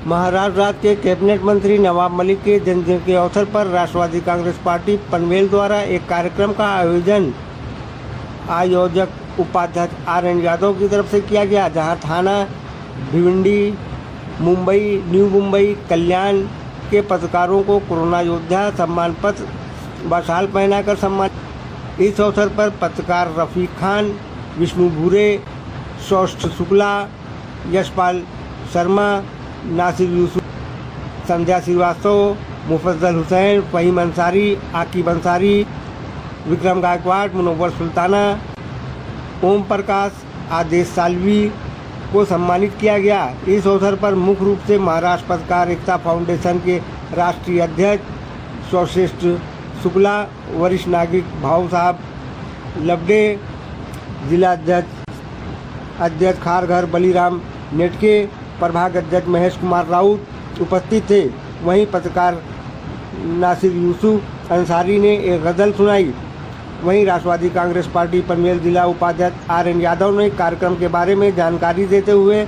महाराष्ट्र राज्य के कैबिनेट मंत्री नवाब मलिक के जन्मदिन के अवसर पर राष्ट्रवादी कांग्रेस पार्टी पनवेल द्वारा एक कार्यक्रम का आयोजक उपाध्यक्ष आर.एन. यादव की तरफ से किया गया, जहां थाना भिवंडी, मुंबई, न्यू मुंबई, कल्याण के पत्रकारों को कोरोना योद्धा सम्मान पत्र व शाल पहनाकर सम्मान। इस अवसर पर पत्रकार रफीक खान, विष्णु भूरे, सौष्ठ शुक्ला, यशपाल शर्मा, नासिर यूसुफ, संध्या श्रीवास्तव, मुफज्जल हुसैन, फहीम अंसारी, आकिब अंसारी, विक्रम गायकवाड़, मुनव्वर सुल्ताना, ओम प्रकाश, आदेश सालवी को सम्मानित किया गया। इस अवसर पर मुख्य रूप से महाराष्ट्र पत्रकार एकता फाउंडेशन के राष्ट्रीय अध्यक्ष सौश्रेष्ठ शुक्ला, वरिष्ठ नागरिक भाऊ साहब लबडे, जिला अध्यक्ष खारघर बलीराम नेटके, प्रभाग अध्यक्ष महेश कुमार राउत उपस्थित थे। वहीं पत्रकार नासिर यूसुफ अंसारी ने एक गज़ल सुनाई। वहीं राष्ट्रवादी कांग्रेस पार्टी पनवेल जिला उपाध्यक्ष आर.एन. यादव ने कार्यक्रम के बारे में जानकारी देते हुए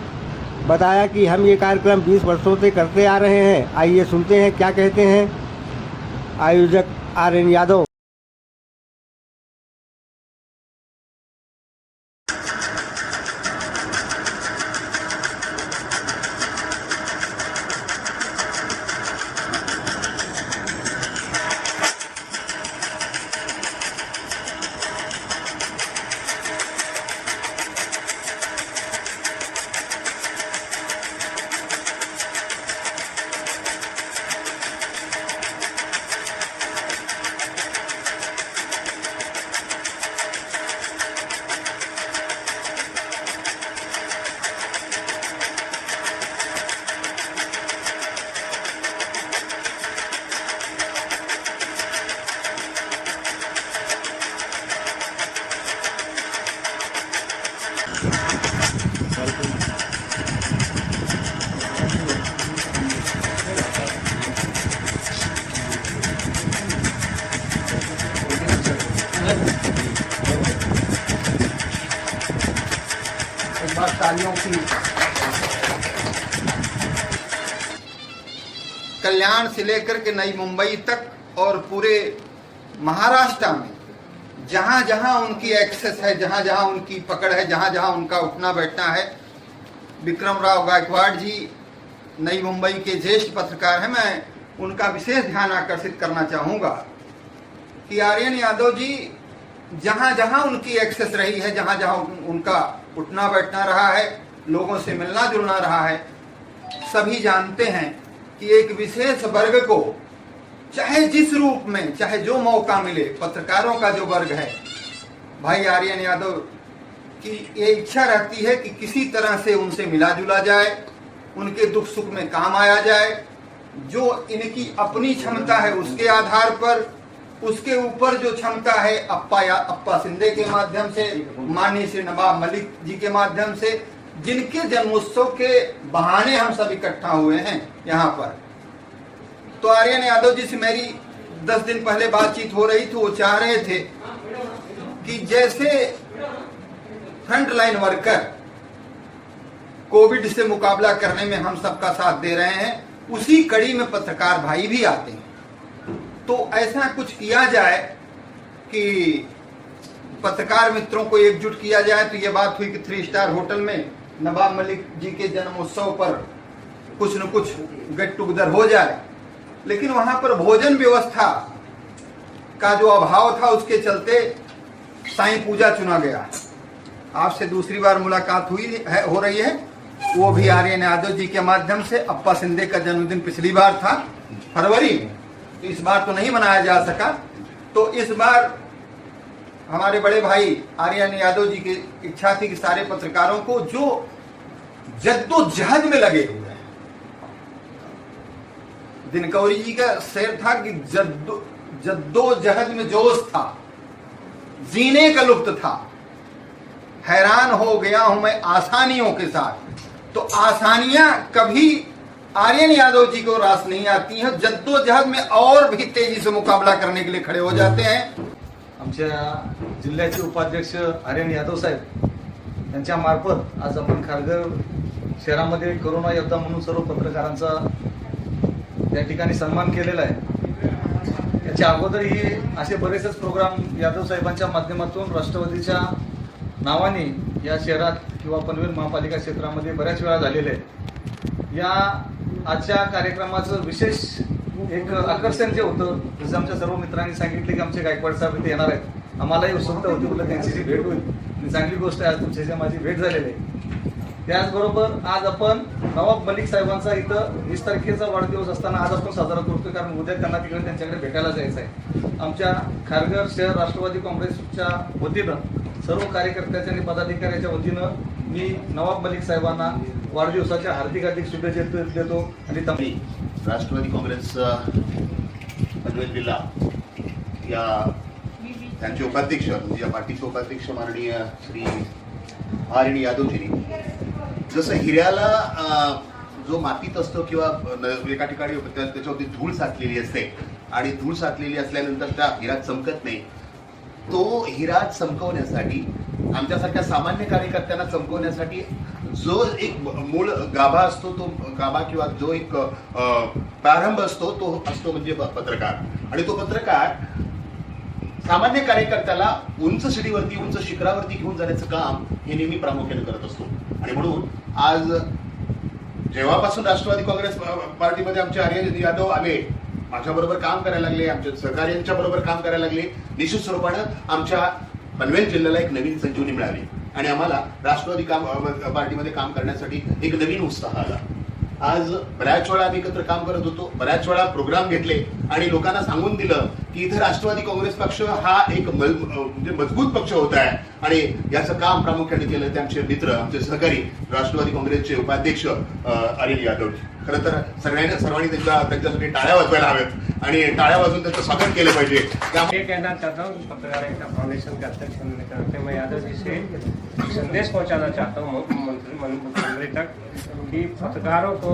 बताया कि हम ये कार्यक्रम 20 वर्षों से करते आ रहे हैं। आइए सुनते हैं क्या कहते हैं आयोजक आर.एन. यादव। कल्याण से लेकर के नई मुंबई तक और पूरे महाराष्ट्र में जहां जहां उनकी एक्सेस है, जहां जहां उनकी पकड़ है, जहां जहां उनका उठना बैठना है। विक्रम राव गायकवाड़ जी नई मुंबई के ज्येष्ठ पत्रकार हैं। मैं उनका विशेष ध्यान आकर्षित करना चाहूंगा कि आर.एन. यादव जी जहां जहां उनकी एक्सेस रही है, जहां जहां उनका उठना बैठना रहा है, लोगों से मिलना जुलना रहा है, सभी जानते हैं कि एक विशेष वर्ग को चाहे जिस रूप में, चाहे जो मौका मिले, पत्रकारों का जो वर्ग है, भाई आर.एन. यादव की ये इच्छा रहती है कि किसी तरह से उनसे मिला जुला जाए, उनके दुख सुख में काम आया जाए। जो इनकी अपनी क्षमता है उसके आधार पर, उसके ऊपर जो क्षमता है अप्पा शिंदे के माध्यम से, माननीय श्री नवाब मलिक जी के माध्यम से, जिनके जन्मोत्सव के बहाने हम सब इकट्ठा हुए हैं यहाँ पर। तो आर.एन. यादव जी से मेरी 10 दिन पहले बातचीत हो रही थी। वो चाह रहे थे कि जैसे फ्रंट लाइन वर्कर कोविड से मुकाबला करने में हम सबका साथ दे रहे हैं, उसी कड़ी में पत्रकार भाई भी आते हैं। तो ऐसा कुछ किया जाए कि पत्रकार मित्रों को एकजुट किया जाए। तो ये बात हुई कि 3 स्टार होटल में नवाब मलिक जी के जन्मोत्सव पर कुछ न कुछ गेट टुगेदर हो जाए। लेकिन वहां पर भोजन व्यवस्था का जो अभाव था, उसके चलते साईं पूजा चुना गया। आपसे दूसरी बार मुलाकात हो रही है, वो भी आर.एन. यादव जी के माध्यम से। अप्पा शिंदे का जन्मदिन पिछली बार था फरवरी में, तो इस बार तो नहीं मनाया जा सका। तो इस बार हमारे बड़े भाई आर.एन. यादव जी की इच्छा थी कि सारे पत्रकारों को जो जद्दोजहद में लगे हुए हैं, दिनकौरी जी का शेर था कि जद्दोजहद में जोश था, जीने का लुत्फ था, हैरान हो गया हूं मैं आसानियों के साथ। तो आसानियां कभी आर.एन. यादव जी को रास नहीं आती हैं, जद्दोजहद में और भी तेजी से मुकाबला करने के लिए खड़े हो जाते हैं। आमच्या जिल्ह्याचे उपाध्यक्ष आर.एन. यादव साहेब यांच्या मार्फत आज आपण खारघर शहरामध्ये कोरोना योद्धा म्हणून सर्व पत्रकारांचा या ठिकाणी सन्मान केलेला आहे। याच्या अगोदरही असे बरेचसे प्रोग्राम यादव साहेबांच्या माध्यमातून राष्ट्रवादीच्या नावाने या शहरात किंवा पनवेल महापालिका क्षेत्रामध्ये बऱ्याच वेळा झालेले आहेत। या आजच्या कार्यक्रमाचं विशेष एक आकर्षण जे होतं, जसं आमच्या सर्व मित्रांनी सांगितले की आमचे गायकवाड साहेब इथे येणार आहेत, आम्हालाही उत्सुकता होती, बोललं त्यांची जी भेट होईल आणि चांगली गोष्ट आहे, आज तुमच्याशी माझी भेट झालेली आहे। त्याचबरोबर आज आपण नवाब मलिक साहेबांचा इथं 20 तारखेचा वाढदिवस असताना आज आपण साजरा करतोय, कारण उद्या त्यांना तिकडे त्यांच्याकडे भेटायला जायचं आहे। आमच्या खारघर शहर राष्ट्रवादी काँग्रेसच्या वतीनं सर्व कार्यकर्त्याच्या आणि पदाधिकाऱ्याच्या वतीनं मी नवाब मलिक साहेबांना वाढदिवसाच्या हार्दिक शुभेच्छा देतो। आणि राष्ट्रवादी काँग्रेस पनवेल जिल्हा या त्यांचे उपाध्यक्ष म्हणजे या पार्टीचे उपाध्यक्ष माननीय श्री आर एन यादवजींनी जसं हिऱ्याला जो मातीत असतो किंवा एका ठिकाणी त्याच्यावरती धूळ साचलेली असते आणि धूळ साचलेली असल्यानंतर त्या हिरा चमकत नाही, तो हिरा चमकवण्यासाठी आमच्यासारख्या सामान्य कार्यकर्त्यांना चमकवण्यासाठी जो एक मूळ गाभा असतो, तो गाभा किंवा जो एक प्रारंभ असतो तो असतो म्हणजे पत्रकार। आणि तो पत्रकार सामान्य कार्यकर्त्याला उंच शिडीवरती उंच शिखरावरती घेऊन जाण्याचं काम हे नेहमी प्रामुख्याने करत असतो। आणि म्हणून आज जेव्हापासून राष्ट्रवादी काँग्रेस पार्टीमध्ये आमचे आर्यन यादव आले, माझ्याबरोबर काम करायला लागले, आमच्या सहकार्यांच्या बरोबर काम करायला लागले, निश्चित स्वरूपानं आमच्या पनवेल जिल्ह्याला एक नवीन संजीवनी मिळाली आणि आम्हाला राष्ट्रवादी पार्टीमध्ये काम करण्यासाठी एक नवीन उत्साह आला। आज बऱ्याच वेळा आम्ही एकत्र काम करत होतो, बऱ्याच वेळा प्रोग्राम घेतले आणि लोकांना सांगून दिलं की इथे राष्ट्रवादी काँग्रेस पक्ष हा एक म्हणजे मजबूत पक्ष होत आहे आणि याचं काम प्रामुख्याने केलं ते आमचे मित्र, आमचे सहकारी राष्ट्रवादी काँग्रेसचे उपाध्यक्ष आर्यन यादव। खरं तर सर्वांनी त्यांच्यासाठी टाळ्या वाजवायला हव्यात आणि टाळ्या वाजवून त्यांचं स्वागत केलं पाहिजे। ये कहना चाहता हूँ पत्रकारिता फाउंडेशन के अध्यक्ष होने के नाते मैं यादव जी से संदेश पहुंचाना चाहता हूँ मुख्यमंत्री तक कि पत्रकारों को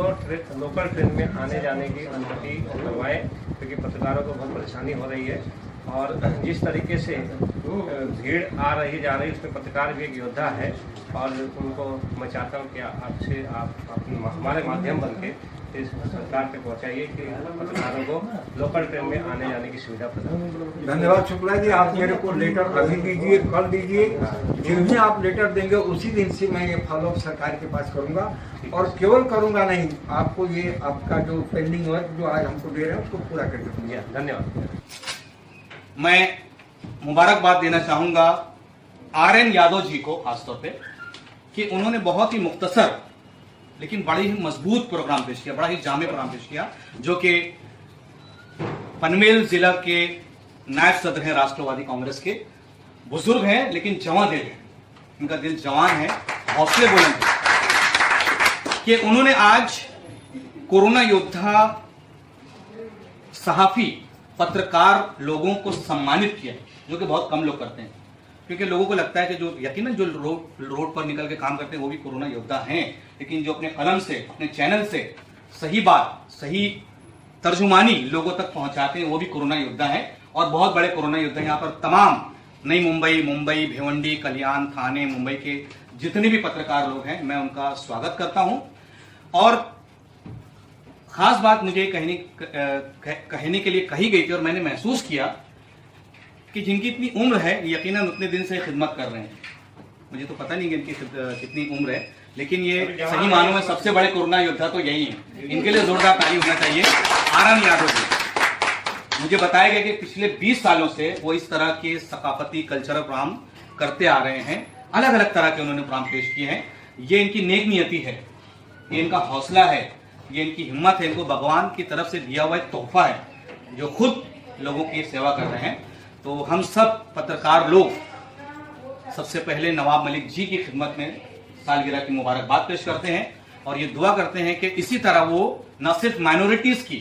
लोकल ट्रेन में आने जाने की अनुमति करवाएं, क्योंकि पत्रकारों को बहुत परेशानी हो रही है और जिस तरीके से भीड़ आ रही जा रही उसमें पत्रकार भी एक योद्धा है और उनको मैं चाहता हूँ कि आपसे आप हमारे माध्यम बन के इस सरकार पे पहुंचाइए कि पत्रकारों को लोकल ट्रेन में आने जाने की सुविधा प्रदान। धन्यवाद शुक्ला जी, आप मेरे को लेटर अभी दीजिए, कल दीजिए, जिन्हें आप लेटर देंगे उसी दिन से मैं ये फॉलोअप सरकार के पास करूंगा और केवल करूंगा नहीं, आपको ये आपका जो पेंडिंग वर्क जो आज हमको दे रहे हैं उसको पूरा कर दूंगा। धन्यवाद। मैं मुबारकबाद देना चाहूंगा आर.एन. यादव जी को खासतौर पे कि उन्होंने बहुत ही मुख्तसर लेकिन बड़ी ही मजबूत प्रोग्राम पेश किया, बड़ा ही जामे प्रोग्राम पेश किया, जो कि पनवेल जिला के नायब सदर हैं राष्ट्रवादी कांग्रेस के, बुजुर्ग हैं लेकिन जवान दिल है, उनका दिल जवान है, हौसले बुलंद है कि उन्होंने आज कोरोना योद्धा सहाफी पत्रकार लोगों को सम्मानित किया, जो कि बहुत कम लोग करते हैं, क्योंकि लोगों को लगता है कि जो यकीनन जो रोड पर निकल के काम करते हैं वो भी कोरोना योद्धा हैं, लेकिन जो अपने कलम से अपने चैनल से सही बात सही तर्जुमानी लोगों तक पहुंचाते हैं वो भी कोरोना योद्धा हैं और बहुत बड़े कोरोना योद्धा। यहाँ पर तमाम नई मुंबई, भिवंडी, कल्याण, थाने, मुंबई के जितने भी पत्रकार लोग हैं मैं उनका स्वागत करता हूं। और खास बात मुझे कहने के लिए कही गई थी और मैंने महसूस किया कि जिनकी इतनी उम्र है यकीनन उतने दिन से खिदमत कर रहे हैं, मुझे तो पता नहीं कि इनकी कितनी उम्र है, लेकिन ये सही मानों में सबसे बड़े कोरोना योद्धा तो यही है। इनके लिए जोरदार ताली होना चाहिए। आर.एन. यादव जी, मुझे बताया गया कि पिछले 20 सालों से वो इस तरह के सकाफती कल्चरल प्रोग्राम करते आ रहे हैं, अलग अलग तरह के उन्होंने प्रोग्राम पेश किए हैं। ये इनकी नेक नियति है, ये इनका हौसला है, ये इनकी हिम्मत है, इनको भगवान की तरफ से दिया हुआ एक तोहफा है, जो खुद लोगों की सेवा कर रहे हैं। तो हम सब पत्रकार लोग सबसे पहले नवाब मलिक जी की खिदमत में सालगिरह की मुबारकबाद पेश करते हैं और ये दुआ करते हैं कि इसी तरह वो न सिर्फ माइनॉरिटीज की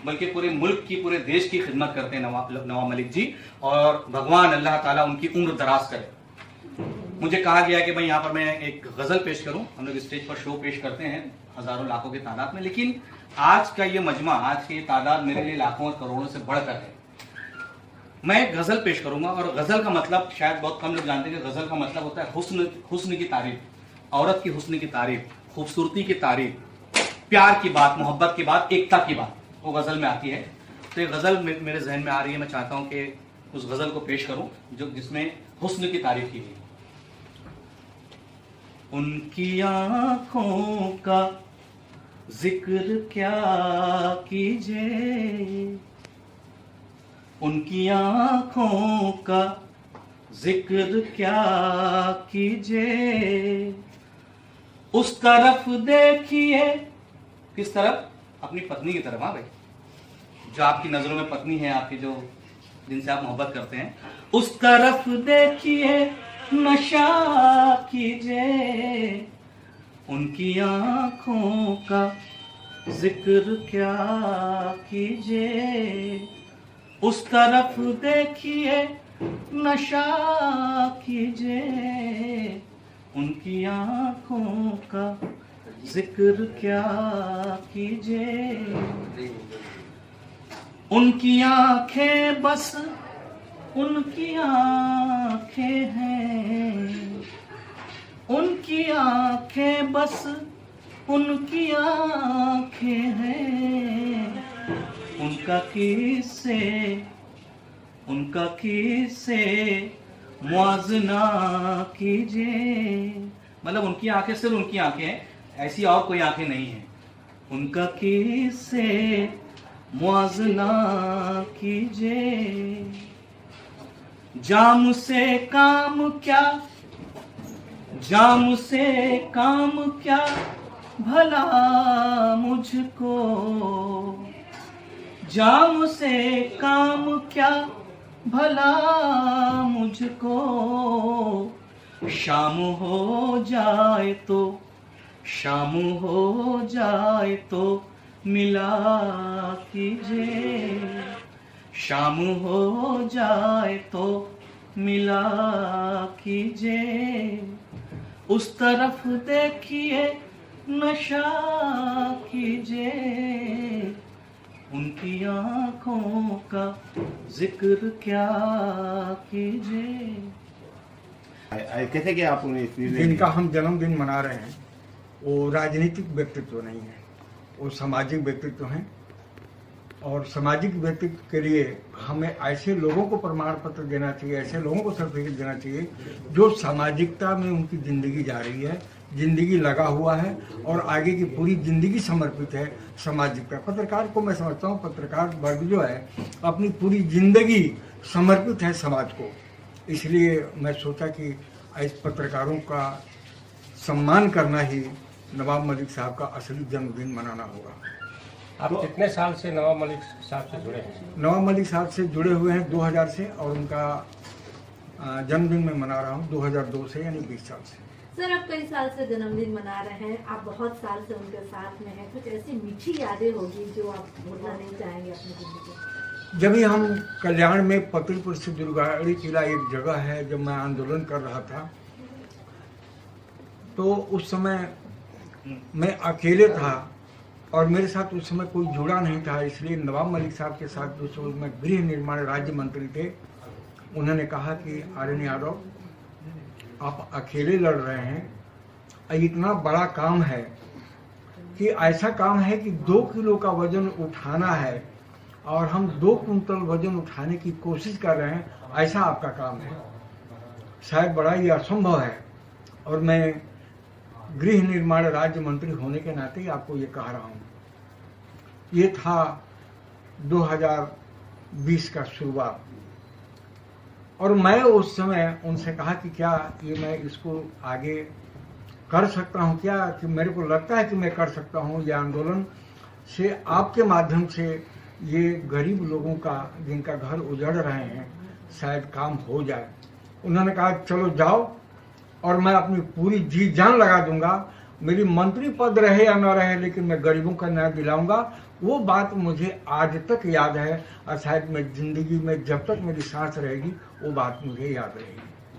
बल्कि पूरे मुल्क की, पूरे देश की खिदमत करते हैं नवाब मलिक जी, और भगवान अल्लाह ताला उनकी उम्र दराज करे। मुझे कहा गया कि भाई यहाँ पर मैं एक गजल पेश करूं, हम लोग स्टेज पर शो पेश करते हैं हजारों लाखों की तादाद में, लेकिन आज का ये मजमा, आज की ये तादाद मेरे लिए लाखों और करोड़ों से बढ़कर है। मैं एक गजल पेश करूंगा और गजल का मतलब शायद बहुत कम लोग जानते हैं कि गजल का मतलब होता है हुस्न की तारीफ, औरत की हुस्न की तारीफ। खूबसूरती की तारीफ, प्यार की बात, मोहब्बत की बात, एकता की बात वो गजल में आती है। तो ये गजल मेरे जहन में आ रही है, मैं चाहता हूं कि उस गजल को पेश करूं जो जिसमें हुस्न की तारीफ की गई। उनकी आंखों का जिक्र क्या कीजिए, उनकी आंखों का जिक्र क्या कीजिए, उस तरफ देखिए, किस तरफ? अपनी पत्नी की तरफ। हाँ भाई, जो आपकी नजरों में पत्नी है, आपकी जो जिनसे आप मोहब्बत करते हैं, उस तरफ देखिए, नशा कीजिए, उनकी आंखों का जिक्र क्या कीजिए, उस तरफ देखिए, नशा कीजिए, उनकी आंखों का जिक्र क्या कीजिए। उनकी आंखें बस उनकी आंखें हैं, उनकी आंखें बस उनकी आंखें हैं, उनका किससे मुआवजना कीजिए। मतलब उनकी आंखें सिर्फ उनकी आंखें हैं, ऐसी और कोई आंखें नहीं हैं। उनका किससे मुआवजना कीजिए। जाम से काम क्या, जाम से काम क्या भला मुझको, जाम से काम क्या भला मुझको, शाम हो जाए तो, शाम हो जाए तो मिला कीजिए, शाम हो जाए तो मिला कीजिए, उस तरफ देखिए, नशा कीजिए, उनकी आंखों का जिक्र क्या कीजिए। कैसे कि आप जिनका हम जन्मदिन मना रहे हैं वो राजनीतिक व्यक्तित्व नहीं है, वो सामाजिक व्यक्तित्व हैं, और सामाजिक व्यक्तित्व के लिए हमें ऐसे लोगों को प्रमाण पत्र देना चाहिए, ऐसे लोगों को सर्टिफिकेट देना चाहिए जो सामाजिकता में उनकी जिंदगी जा रही है, जिंदगी लगा हुआ है और आगे की पूरी जिंदगी समर्पित है सामाजिकता। पत्रकार को मैं समझता हूँ, पत्रकार वर्ग जो है अपनी पूरी जिंदगी समर्पित है समाज को, इसलिए मैं सोचा कि इस पत्रकारों का सम्मान करना ही नवाब मलिक साहब का असली जन्मदिन मनाना होगा। आप कितने साल से नवाब मलिक साहब से जुड़े हैं? नवाब मलिक साहब से जुड़े हुए हैं 2000 से, और उनका जन्मदिन मैं मना रहा हूँ 2002 से, यानी 20 साल से। सर, आप कई साल से जन्मदिन मना रहे हैं, आप बहुत साल से उनके साथ में हैं, कुछ ऐसी मीठी यादें होगी जो आप भूलना नहीं चाहेंगे अपनी जिंदगी? जब भी हम कल्याण में पतिलपुर से दुर्गाड़ी किला एक जगह है, जब मैं आंदोलन कर रहा था तो उस समय मैं अकेले था और मेरे साथ उस समय कोई जुड़ा नहीं था, इसलिए नवाब मलिक साहब के साथ जो समय में गृह निर्माण राज्य मंत्री थे, उन्होंने कहा कि आर्यन यादव आप अकेले लड़ रहे हैं, इतना बड़ा काम है कि ऐसा काम है कि 2 किलो का वजन उठाना है और हम 2 कुंटल वजन उठाने की कोशिश कर रहे हैं, ऐसा आपका काम है, शायद बड़ा ही असंभव है। और मैं गृह निर्माण राज्य मंत्री होने के नाते आपको ये कह रहा हूँ। ये था 2020 का शुरुआत, और मैं उस समय उनसे कहा कि क्या ये मैं इसको आगे कर सकता हूँ क्या, कि मेरे को लगता है कि मैं कर सकता हूँ, ये आंदोलन से आपके माध्यम से ये गरीब लोगों का जिनका घर उजड़ रहे हैं शायद काम हो जाए। उन्होंने कहा चलो जाओ, और मैं अपनी पूरी जी जान लगा दूंगा, मेरी मंत्री पद रहे या न रहे, लेकिन मैं गरीबों का न्याय दिलाऊंगा। वो बात मुझे आज तक याद है, और शायद मैं जिंदगी में जब तक मेरी सांस रहेगी वो बात मुझे याद रहेगी।